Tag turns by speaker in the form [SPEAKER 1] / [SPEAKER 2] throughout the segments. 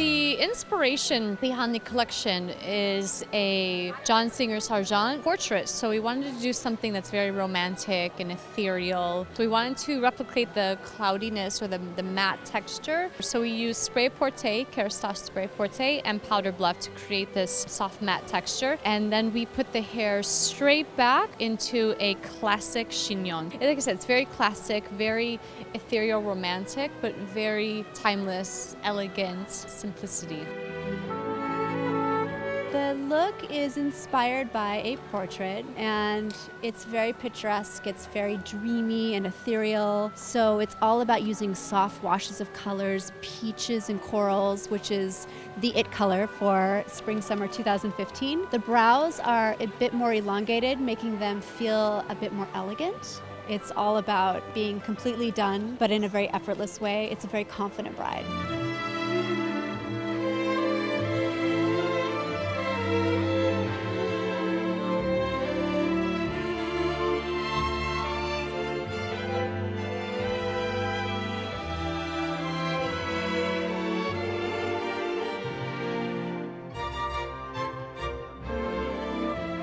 [SPEAKER 1] The inspiration behind the collection is a Singer Sargent portrait. So we wanted to do something that's very romantic and ethereal. So we wanted to replicate the cloudiness or the matte texture. So we used spray porté, HAIRSTYLIST spray porté, and powder bluff to create this soft matte texture. And then we put the hair straight back into a classic chignon. Like I said, it's very classic, very ethereal, romantic, but very timeless, elegant simplicity.
[SPEAKER 2] The look is inspired by a portrait, and it's very picturesque, it's very dreamy and ethereal. So it's all about using soft washes of colors, peaches and corals, which is the it color for spring-summer 2015. The brows are a bit more elongated, making them feel a bit more elegant. It's all about being completely done, but in a very effortless way. It's a very confident bride.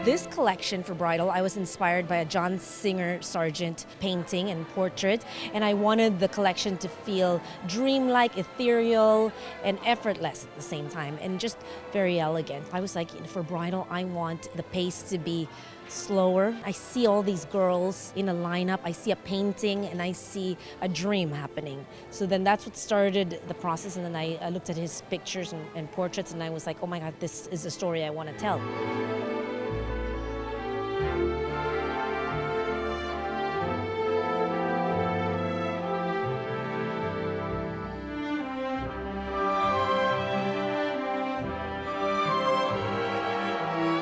[SPEAKER 3] This collection for bridal, I was inspired by a Singer Sargent painting and portrait, and I wanted the collection to feel dreamlike, ethereal, and effortless at the same time, and just very elegant. I was like, for bridal, I want the pace to be slower. I see all these girls in a lineup, I see a painting, and I see a dream happening. So then that's what started the process, and then I looked at his pictures and portraits, and I was like, oh my God, this is a story I want to tell.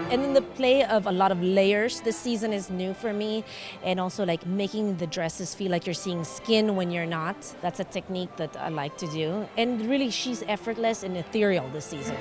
[SPEAKER 3] And in the play of a lot of layers, this season is new for me. And also like making the dresses feel like you're seeing skin when you're not. That's a technique that I like to do. And really, she's effortless and ethereal this season.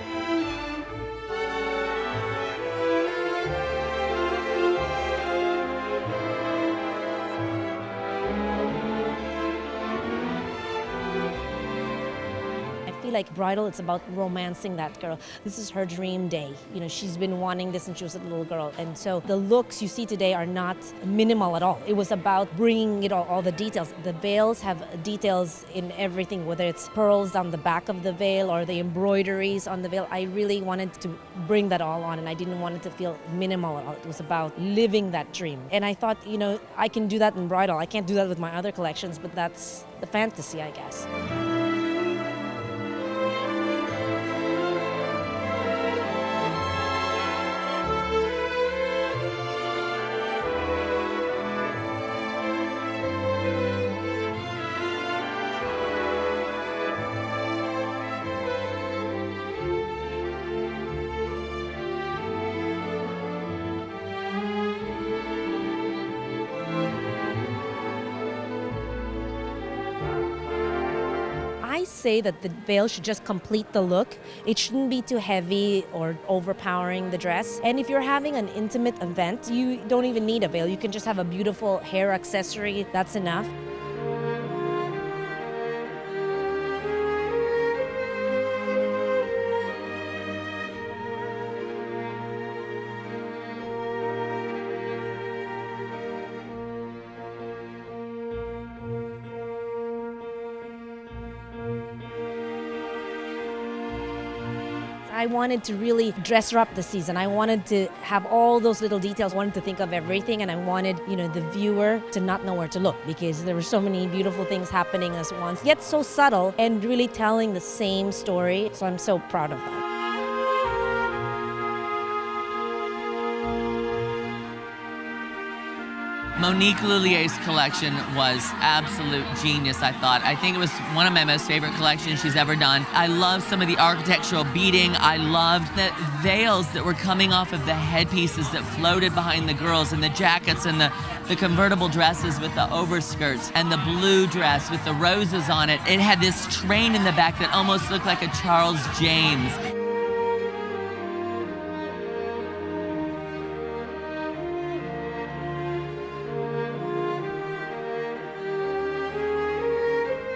[SPEAKER 3] Like bridal, it's about romancing that girl. This is her dream day. You know, she's been wanting this since she was a little girl. And so the looks you see today are not minimal at all. It was about bringing it all the details. The veils have details in everything, whether it's pearls down the back of the veil or the embroideries on the veil. I really wanted to bring that all on, and I didn't want it to feel minimal at all. It was about living that dream. And I thought, you know, I can do that in bridal. I can't do that with my other collections, but that's the fantasy, I guess. I say that the veil should just complete the look. It shouldn't be too heavy or overpowering the dress. And if you're having an intimate event, you don't even need a veil. You can just have a beautiful hair accessory. That's enough. I wanted to really dress her up this season. I wanted to have all those little details, I wanted to think of everything, and I wanted, you know, the viewer to not know where to look because there were so many beautiful things happening at once, yet so subtle and really telling the same story. So I'm so proud of that.
[SPEAKER 4] Monique Lhuillier's collection was absolute genius, I thought. I think it was one of my most favorite collections she's ever done. I loved some of the architectural beading. I loved the veils that were coming off of the headpieces that floated behind the girls, and the jackets and the convertible dresses with the overskirts, and the blue dress with the roses on it. It had this train in the back that almost looked like a Charles James.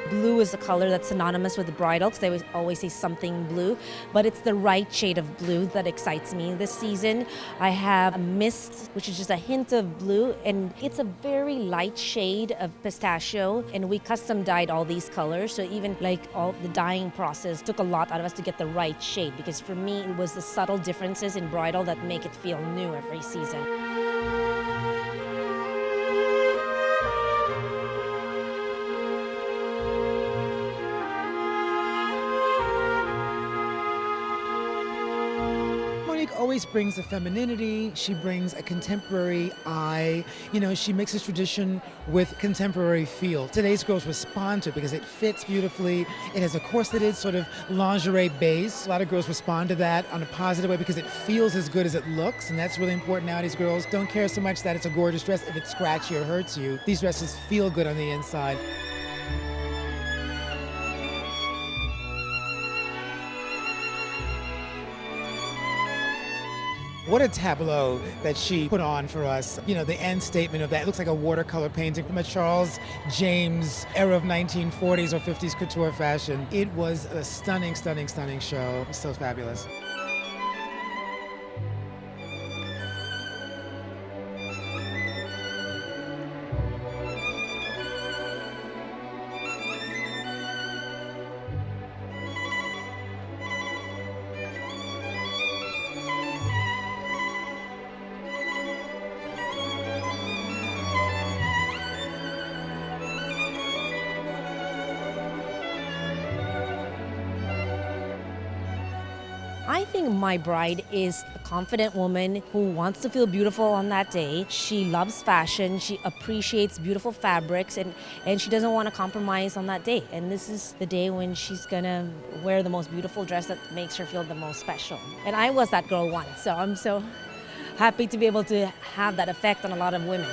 [SPEAKER 3] Blue blue is a color that's synonymous with the bridal, because they always say something blue, but it's the right shade of blue that excites me this season. I have a mist, which is just a hint of blue, and it's a very light shade of pistachio, and we custom dyed all these colors, so even like all the dyeing process took a lot out of us to get the right shade, because for me it was the subtle differences in bridal that make it feel new every season.
[SPEAKER 5] Monique always brings a femininity, she brings a contemporary eye, you know, she mixes tradition with contemporary feel. Today's girls respond to it because it fits beautifully, it has a corseted sort of lingerie base. A lot of girls respond to that on a positive way because it feels as good as it looks, and that's really important nowadays. Girls don't care so much that it's a gorgeous dress if it scratchy or hurts you. These dresses feel good on the inside. What a tableau that she put on for us. You know, the end statement of that, it looks like a watercolor painting from a Charles James era of 1940s or 50s couture fashion. It was a stunning, stunning, stunning show. It was so fabulous.
[SPEAKER 3] I think my bride is a confident woman who wants to feel beautiful on that day. She loves fashion, she appreciates beautiful fabrics, and she doesn't want to compromise on that day. And this is the day when she's gonna wear the most beautiful dress that makes her feel the most special. And I was that girl once, so I'm so happy to be able to have that effect on a lot of women.